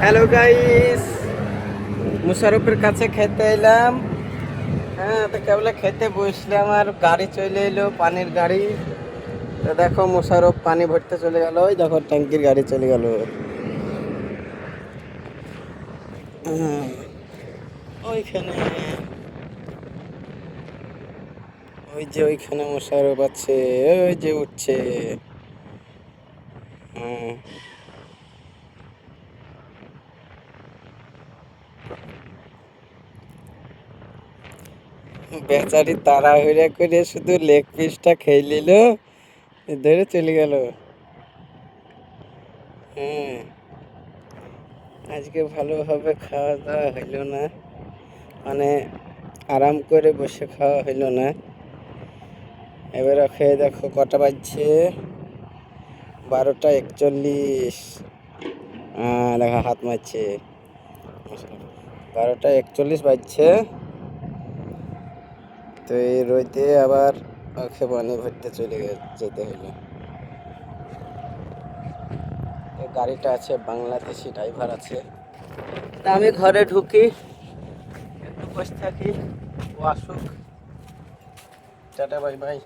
Hello guys, মুশারফের কাছে খেতে এলাম। হ্যাঁ, তো কেবল খেতে বসলাম আর গাড়ি চলে এলো, পানির গাড়ি। তো দেখো মুশারফ পানি ভরতে চলে গেল, ওই দেখো ট্যাঙ্কির গাড়ি চলে গেল। হ্যাঁ, ওইখানে ওই যে ওইখানে মুশারফ আছে, ওই যে উঠছে। হ্যাঁ, বেচারি তাড়াহুড়া করে শুধু লেগ পিসটা খেয়ে নিল, ধরে চলে গেল। হ্যাঁ, আজকে ভালোভাবে খাওয়া দাওয়া হইলো না, মানে আরাম করে বসে খাওয়া হইলো না। এবারে খেয়ে দেখো কটা বাজছে, 12টা 41। দেখা হাত মারছে, 12টা 41 বাজছে। তো এই রোদে আবার ওকে পানি ভরতে যেতে হলো। এই গাড়িটা আছে, বাংলাদেশি ড্রাইভার আছে। তা আমি ঘরে ঢুকি, একটু বসে থাকি, ও আসুক। Tata, bye bye.